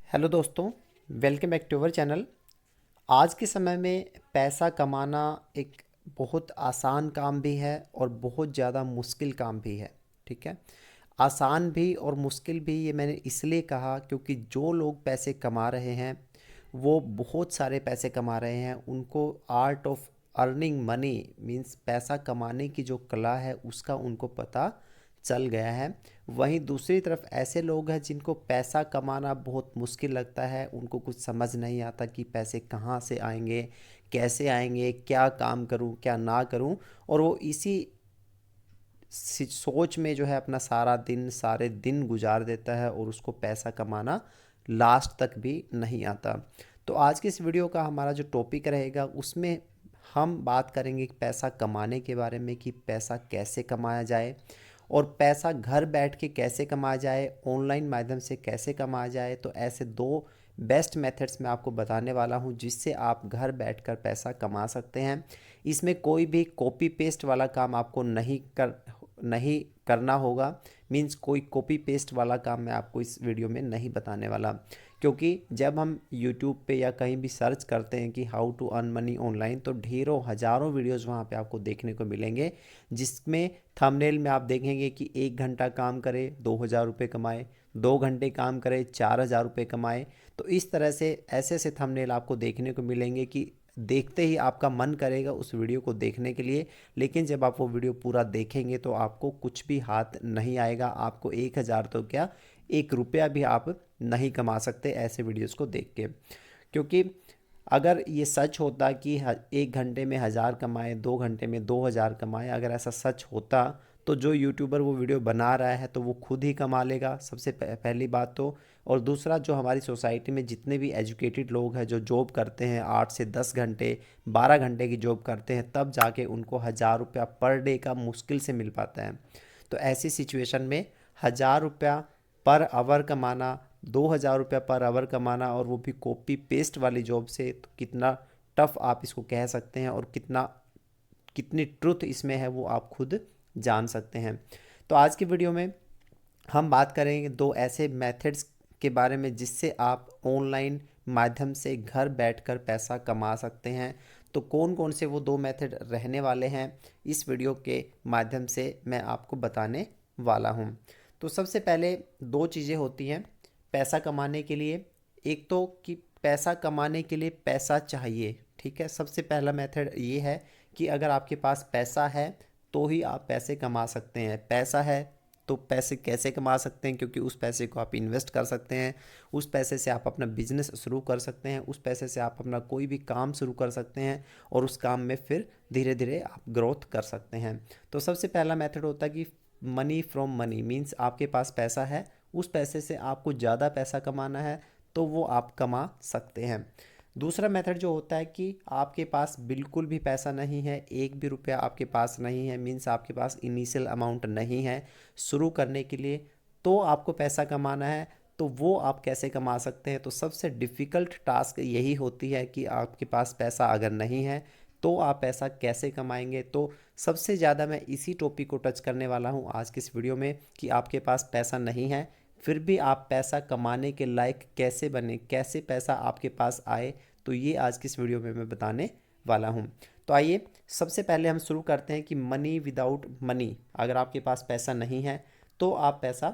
Hello दोस्तों, welcome back to our channel. आज के समय में पैसा कमाना एक बहुत आसान काम भी है और बहुत ज़्यादा मुश्किल काम भी है। ठीक है, आसान भी और मुश्किल भी ये मैंने इसलिए कहा क्योंकि जो लोग पैसे कमा रहे हैं वो बहुत सारे पैसे कमा रहे हैं। उनको art of earning money means पैसा कमाने की जो कला है उसका उनको पता चल गया है। वहीं दूसरी तरफ ऐसे लोग हैं जिनको पैसा कमाना बहुत मुश्किल लगता है। उनको कुछ समझ नहीं आता कि पैसे कहाँ से आएंगे, कैसे आएंगे, क्या काम करूं क्या ना करूं, और वो इसी सोच में जो है अपना सारे दिन गुजार देता है और उसको पैसा कमाना लास्ट तक भी नहीं आता। तो आज के इस वीडियो का हमारा जो टॉपिक रहेगा उसमें हम बात करेंगे कि पैसा कमाने के बारे में, कि पैसा कैसे कमाया जाए और पैसा घर बैठ के कैसे कमाया जाए, ऑनलाइन माध्यम से कैसे कमाया जाए। तो ऐसे दो बेस्ट मेथड्स मैं आपको बताने वाला हूं जिससे आप घर बैठकर पैसा कमा सकते हैं। इसमें कोई भी कॉपी पेस्ट वाला काम आपको नहीं करना होगा। मीन्स कोई कॉपी पेस्ट वाला काम मैं आपको इस वीडियो में नहीं बताने वाला, क्योंकि जब हम यूट्यूब पे या कहीं भी सर्च करते हैं कि how to earn money online तो ढेरों हज़ारों वीडियोस वहाँ पे आपको देखने को मिलेंगे, जिसमें थंबनेल में आप देखेंगे कि 1 घंटा काम करे 2,000 रुपये कमाए, 2 घंटे काम करे 4,000 रुपये कमाए। तो इस तरह से ऐसे ऐसे थंबनेल आपको देखने को मिलेंगे कि देखते ही आपका मन करेगा उस वीडियो को देखने के लिए। लेकिन जब आप वो वीडियो पूरा देखेंगे तो आपको कुछ भी हाथ नहीं आएगा। आपको 1,000 तो क्या, 1 रुपया भी आप नहीं कमा सकते ऐसे वीडियोस को देख के। क्योंकि अगर ये सच होता कि 1 घंटे में 1,000 कमाए, 2 घंटे में 2,000 कमाए, अगर ऐसा सच होता तो जो यूट्यूबर वो वीडियो बना रहा है तो वो खुद ही कमा लेगा, सबसे पहली बात तो। और दूसरा, जो हमारी सोसाइटी में जितने भी एजुकेटेड लोग हैं जो जॉब करते हैं 8 से 10 घंटे, 12 घंटे की जॉब करते हैं, तब जाके उनको 1,000 रुपया पर डे का मुश्किल से मिल पाता है। तो ऐसी सिचुएशन में 1,000 रुपया पर आवर कमाना, 2,000 रुपया पर आवर कमाना, और वो भी कॉपी पेस्ट वाली जॉब से, तो कितना टफ आप इसको कह सकते हैं और कितनी ट्रुथ इसमें है वो आप खुद जान सकते हैं। तो आज की वीडियो में हम बात करेंगे दो ऐसे मेथड्स के बारे में जिससे आप ऑनलाइन माध्यम से घर बैठकर पैसा कमा सकते हैं। तो कौन कौन से वो दो मेथड रहने वाले हैं इस वीडियो के माध्यम से मैं आपको बताने वाला हूँ। तो सबसे पहले दो चीज़ें होती हैं पैसा कमाने के लिए। एक तो कि पैसा कमाने के लिए पैसा चाहिए। ठीक है, सबसे पहला मेथड ये है कि अगर आपके पास पैसा है तो ही आप पैसे कमा सकते हैं। पैसा है तो पैसे कैसे कमा सकते हैं, क्योंकि उस पैसे को आप इन्वेस्ट कर सकते हैं, उस पैसे से आप अपना बिजनेस शुरू कर सकते हैं, उस पैसे से आप अपना कोई भी काम शुरू कर सकते हैं और उस काम में फिर धीरे धीरे आप ग्रोथ कर सकते हैं। तो सबसे पहला मेथड होता है कि मनी फ्रॉम मनी, मीन्स आपके पास पैसा है, उस पैसे से आपको ज़्यादा पैसा कमाना है तो वो आप कमा सकते हैं। दूसरा मेथड जो होता है कि आपके पास बिल्कुल भी पैसा नहीं है, एक भी रुपया आपके पास नहीं है, मीन्स आपके पास इनिशियल अमाउंट नहीं है शुरू करने के लिए, तो आपको पैसा कमाना है। तो वो आप कैसे कमा सकते हैं? तो सबसे डिफ़िकल्ट टास्क यही होती है कि आपके पास पैसा अगर नहीं है तो आप पैसा कैसे कमाएंगे। तो सबसे ज़्यादा मैं इसी टॉपिक को टच करने वाला हूँ आज की इस वीडियो में कि आपके पास पैसा नहीं है फिर भी आप पैसा कमाने के लायक कैसे बने, कैसे पैसा आपके पास आए। तो ये आज की इस वीडियो में मैं बताने वाला हूँ। तो आइए सबसे पहले हम शुरू करते हैं कि मनी विदाउट मनी, अगर आपके पास पैसा नहीं है तो आप पैसा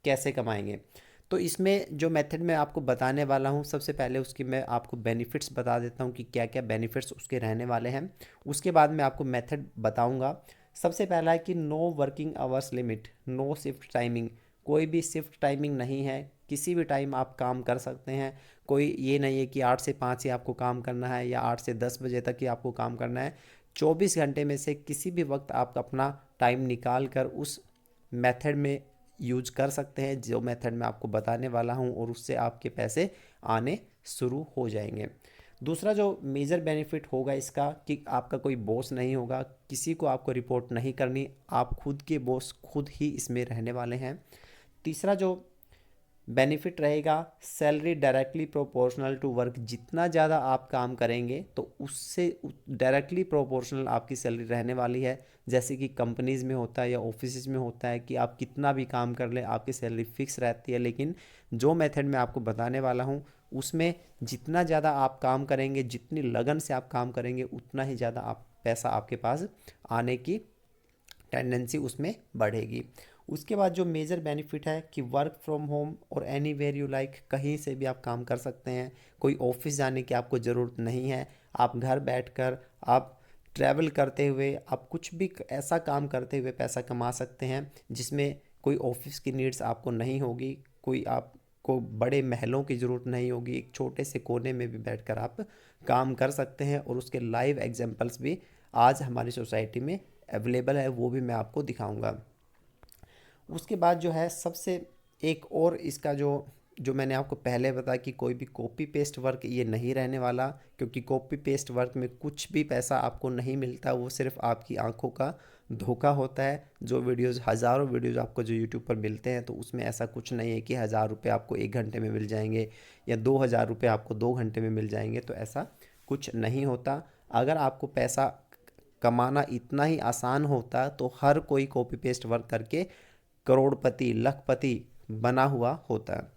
कैसे कमाएंगे। तो इसमें जो मेथड मैं आपको बताने वाला हूँ, सबसे पहले उसकी मैं आपको बेनिफिट्स बता देता हूँ कि क्या क्या बेनिफिट्स उसके रहने वाले हैं। उसके बाद मैं आपको मेथड बताऊँगा। सबसे पहला है कि no working hours limit, no shift timing. कोई भी शिफ्ट टाइमिंग नहीं है, किसी भी टाइम आप काम कर सकते हैं। कोई ये नहीं है कि 8 से 5 ही आपको काम करना है या 8 से 10 बजे तक ही आपको काम करना है। 24 घंटे में से किसी भी वक्त आप अपना टाइम निकाल कर उस मेथड में यूज कर सकते हैं जो मेथड मैं आपको बताने वाला हूं, और उससे आपके पैसे आने शुरू हो जाएंगे। दूसरा जो मेजर बेनिफिट होगा इसका कि आपका कोई बॉस नहीं होगा, किसी को आपको रिपोर्ट नहीं करनी, आप खुद के बॉस खुद ही इसमें रहने वाले हैं। तीसरा जो बेनिफिट रहेगा salary directly proportional to work. जितना ज़्यादा आप काम करेंगे तो उससे डायरेक्टली प्रोपोर्शनल आपकी सैलरी रहने वाली है। जैसे कि कंपनीज़ में होता है या ऑफिस में होता है कि आप कितना भी काम कर लें आपकी सैलरी फिक्स रहती है, लेकिन जो मेथड मैं आपको बताने वाला हूँ उसमें जितना ज़्यादा आप काम करेंगे, जितनी लगन से आप काम करेंगे, उतना ही ज़्यादा आप पैसा आपके पास आने की टेंडेंसी उसमें बढ़ेगी। उसके बाद जो मेजर बेनिफिट है कि वर्क फ्रॉम होम और एनी वेयर यू लाइक, कहीं से भी आप काम कर सकते हैं। कोई ऑफिस जाने की आपको ज़रूरत नहीं है। आप घर बैठकर आप ट्रैवल करते हुए आप कुछ भी ऐसा काम करते हुए पैसा कमा सकते हैं जिसमें कोई ऑफिस की नीड्स आपको नहीं होगी, कोई आपको बड़े महलों की ज़रूरत नहीं होगी। एक छोटे से कोने में भी बैठकर आप काम कर सकते हैं और उसके लाइव एग्जांपल्स भी आज हमारी सोसाइटी में अवेलेबल है, वो भी मैं आपको दिखाऊंगा। उसके बाद जो है सबसे एक और इसका जो जो मैंने आपको पहले बताया कि कोई भी कॉपी पेस्ट वर्क ये नहीं रहने वाला, क्योंकि कॉपी पेस्ट वर्क में कुछ भी पैसा आपको नहीं मिलता, वो सिर्फ आपकी आंखों का धोखा होता है। जो वीडियोस, हज़ारों वीडियोस आपको जो यूट्यूब पर मिलते हैं तो उसमें ऐसा कुछ नहीं है कि 1,000 रुपये आपको 1 घंटे में मिल जाएंगे या 2,000 रुपये आपको 2 घंटे में मिल जाएंगे, तो ऐसा कुछ नहीं होता। अगर आपको पैसा कमाना इतना ही आसान होता तो हर कोई कॉपी पेस्ट वर्क करके करोड़पति लखपति बना हुआ होता है।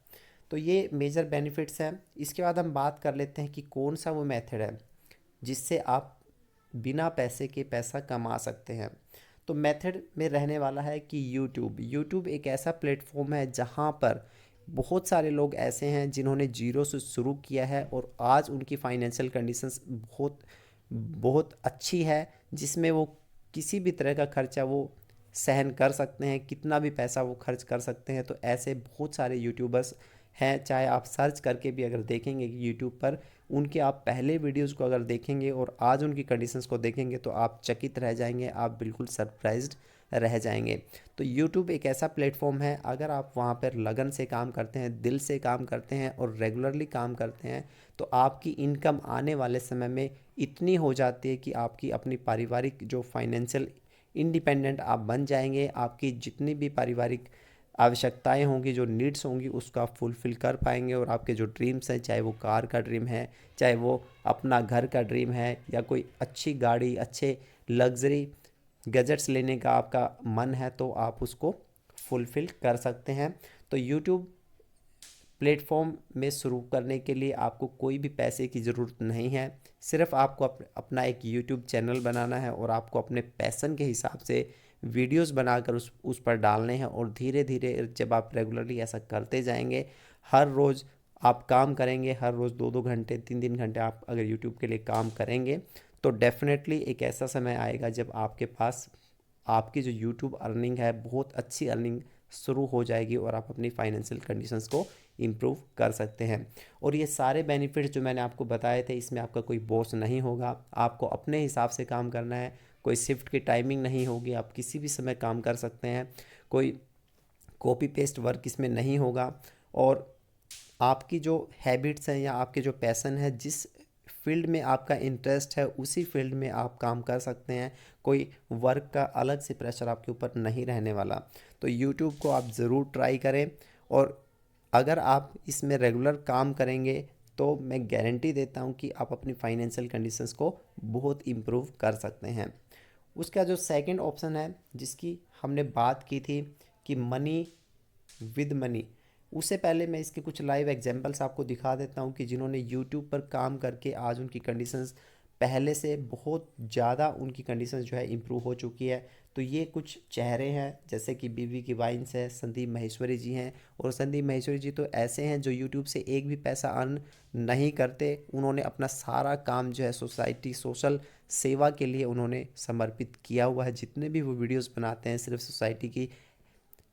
तो ये मेजर बेनिफिट्स हैं। इसके बाद हम बात कर लेते हैं कि कौन सा वो मेथड है जिससे आप बिना पैसे के पैसा कमा सकते हैं। तो मेथड में रहने वाला है कि यूट्यूब एक ऐसा प्लेटफॉर्म है जहाँ पर बहुत सारे लोग ऐसे हैं जिन्होंने जीरो से शुरू किया है और आज उनकी फाइनेंशियल कंडीशंस बहुत बहुत अच्छी है, जिसमें वो किसी भी तरह का खर्चा वो सहन कर सकते हैं, कितना भी पैसा वो खर्च कर सकते हैं। तो ऐसे बहुत सारे यूट्यूबर्स हैं, चाहे आप सर्च करके भी अगर देखेंगे कि यूट्यूब पर उनके आप पहले वीडियोस को अगर देखेंगे और आज उनकी कंडीशंस को देखेंगे तो आप चकित रह जाएंगे, आप बिल्कुल सरप्राइज्ड रह जाएंगे। तो यूट्यूब एक ऐसा प्लेटफॉर्म है, अगर आप वहाँ पर लगन से काम करते हैं, दिल से काम करते हैं और रेगुलरली काम करते हैं तो आपकी इनकम आने वाले समय में इतनी हो जाती है कि आपकी अपनी पारिवारिक जो फाइनेंशियल इंडिपेंडेंट आप बन जाएंगे। आपकी जितनी भी पारिवारिक आवश्यकताएं होंगी, जो नीड्स होंगी, उसको आप फुलफ़िल कर पाएंगे और आपके जो ड्रीम्स हैं, चाहे वो कार का ड्रीम है, चाहे वो अपना घर का ड्रीम है या कोई अच्छी गाड़ी, अच्छे लग्जरी गैजेट्स लेने का आपका मन है, तो आप उसको फुलफ़िल कर सकते हैं। तो यूट्यूब प्लेटफॉर्म में शुरू करने के लिए आपको कोई भी पैसे की ज़रूरत नहीं है। सिर्फ आपको अपना एक यूट्यूब चैनल बनाना है और आपको अपने पैशन के हिसाब से वीडियोस बनाकर उस पर डालने हैं। और धीरे धीरे जब आप रेगुलरली ऐसा करते जाएंगे, हर रोज़ आप काम करेंगे, हर रोज़ 2-2 घंटे 3-3 घंटे आप अगर यूट्यूब के लिए काम करेंगे तो डेफिनेटली एक ऐसा समय आएगा जब आपके पास आपकी जो यूट्यूब अर्निंग है, बहुत अच्छी अर्निंग शुरू हो जाएगी और आप अपनी फाइनेंशियल कंडीशंस को इम्प्रूव कर सकते हैं। और ये सारे बेनिफिट्स जो मैंने आपको बताए थे, इसमें आपका कोई बॉस नहीं होगा, आपको अपने हिसाब से काम करना है, कोई शिफ्ट की टाइमिंग नहीं होगी, आप किसी भी समय काम कर सकते हैं, कोई कॉपी पेस्ट वर्क इसमें नहीं होगा। और आपकी जो हैबिट्स हैं या आपके जो पैसन है, जिस फील्ड में आपका इंटरेस्ट है उसी फील्ड में आप काम कर सकते हैं। कोई वर्क का अलग से प्रेशर आपके ऊपर नहीं रहने वाला। तो यूट्यूब को आप ज़रूर ट्राई करें और अगर आप इसमें रेगुलर काम करेंगे तो मैं गारंटी देता हूँ कि आप अपनी फाइनेंशियल कंडीशंस को बहुत इम्प्रूव कर सकते हैं। उसका जो सेकंड ऑप्शन है जिसकी हमने बात की थी कि मनी विद मनी, उससे पहले मैं इसके कुछ लाइव एग्जांपल्स आपको दिखा देता हूँ कि जिन्होंने यूट्यूब पर काम करके आज उनकी कंडीशंस पहले से बहुत ज़्यादा उनकी कंडीशंस जो है इम्प्रूव हो चुकी है। तो ये कुछ चेहरे हैं, जैसे कि बीवी की वाइन्स है, संदीप माहेश्वरी जी हैं। और संदीप माहेश्वरी जी तो ऐसे हैं जो यूट्यूब से एक भी पैसा अर्न नहीं करते, उन्होंने अपना सारा काम जो है सोसाइटी सोशल सेवा के लिए उन्होंने समर्पित किया हुआ है। जितने भी वो वीडियोस बनाते हैं सिर्फ सोसाइटी की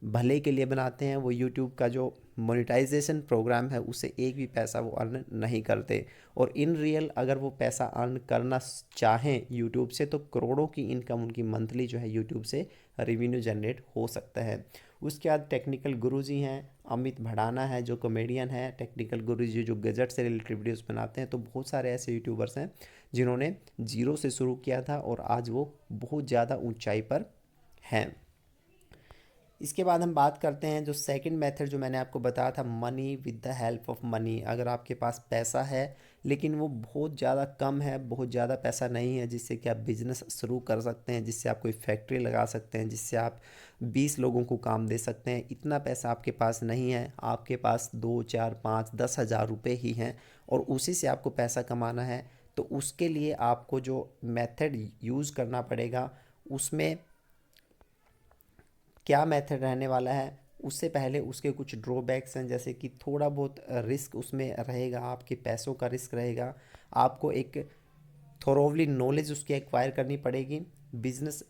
भले के लिए बनाते हैं। वो यूट्यूब का जो मोनेटाइजेशन प्रोग्राम है उससे एक भी पैसा वो अर्न नहीं करते। और इन रियल अगर वो पैसा अर्न करना चाहें यूट्यूब से तो करोड़ों की इनकम उनकी मंथली जो है यूट्यूब से रेवेन्यू जनरेट हो सकता है। उसके बाद टेक्निकल गुरु जी हैं, अमित भड़ाना है जो कॉमेडियन है, टेक्निकल गुरु जी जो गजट से रिलेटेड वीडियोस बनाते हैं। तो बहुत सारे ऐसे यूट्यूबर्स हैं जिन्होंने जीरो से शुरू किया था और आज वो बहुत ज़्यादा ऊंचाई पर हैं। इसके बाद हम बात करते हैं जो सेकंड मेथड जो मैंने आपको बताया था, money with the help of money. अगर आपके पास पैसा है लेकिन वो बहुत ज़्यादा कम है, बहुत ज़्यादा पैसा नहीं है जिससे कि आप बिज़नेस शुरू कर सकते हैं, जिससे आप कोई फैक्ट्री लगा सकते हैं, जिससे आप 20 लोगों को काम दे सकते हैं, इतना पैसा आपके पास नहीं है, आपके पास 2 4 5 10 हज़ार रुपये ही हैं और उसी से आपको पैसा कमाना है, तो उसके लिए आपको जो मेथड यूज़ करना पड़ेगा उसमें क्या मेथड रहने वाला है, उससे पहले उसके कुछ ड्रॉबैक्स हैं, जैसे कि थोड़ा बहुत रिस्क उसमें रहेगा, आपके पैसों का रिस्क रहेगा, आपको एक थोरोवली नॉलेज उसकी एक्वायर करनी पड़ेगी, बिजनेस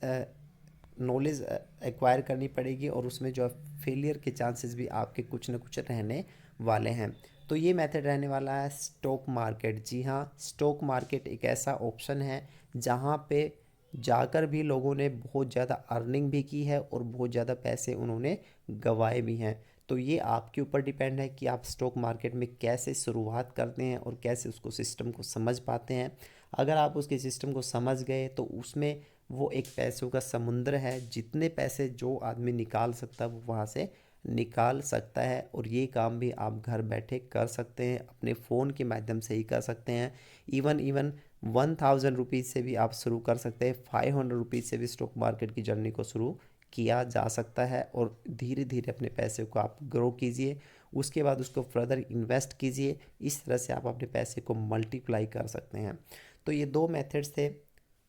नॉलेज एक्वायर करनी पड़ेगी और उसमें जो फेलियर के चांसेस भी आपके कुछ ना कुछ रहने वाले हैं। तो ये मेथड रहने वाला है स्टॉक मार्केट। जी हाँ, स्टॉक मार्केट एक ऐसा ऑप्शन है जहाँ पे जाकर भी लोगों ने बहुत ज़्यादा अर्निंग भी की है और बहुत ज़्यादा पैसे उन्होंने गंवाए भी हैं। तो ये आपके ऊपर डिपेंड है कि आप स्टॉक मार्केट में कैसे शुरुआत करते हैं और कैसे उसको सिस्टम को समझ पाते हैं। अगर आप उसके सिस्टम को समझ गए तो उसमें वो एक पैसों का समुंदर है, जितने पैसे जो आदमी निकाल सकता है वो वहाँ से निकाल सकता है और ये काम भी आप घर बैठे कर सकते हैं, अपने फ़ोन के माध्यम से ही कर सकते हैं। इवन 1000 रुपीज़ से भी आप शुरू कर सकते हैं, 500 रुपीज़ से भी स्टॉक मार्केट की जर्नी को शुरू किया जा सकता है और धीरे धीरे अपने पैसे को आप ग्रो कीजिए, उसके बाद उसको फर्दर इन्वेस्ट कीजिए। इस तरह से आप अपने पैसे को मल्टीप्लाई कर सकते हैं। तो ये दो मेथड्स थे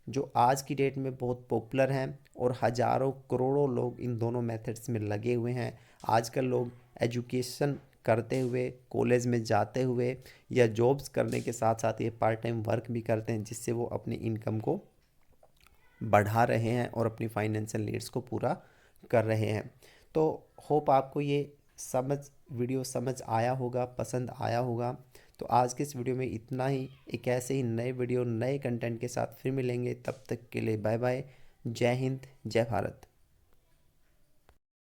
जो आज की डेट में बहुत पॉपुलर हैं और हज़ारों करोड़ों लोग इन दोनों मेथड्स में लगे हुए हैं। आजकल लोग एजुकेशन करते हुए, कॉलेज में जाते हुए या जॉब्स करने के साथ साथ ये पार्ट टाइम वर्क भी करते हैं, जिससे वो अपनी इनकम को बढ़ा रहे हैं और अपनी फाइनेंशियल नीड्स को पूरा कर रहे हैं। तो होप आपको ये वीडियो समझ आया होगा, पसंद आया होगा। तो आज के इस वीडियो में इतना ही। एक ऐसे ही नए वीडियो नए कंटेंट के साथ फिर मिलेंगे, तब तक के लिए बाय बाय। जय हिंद, जय भारत।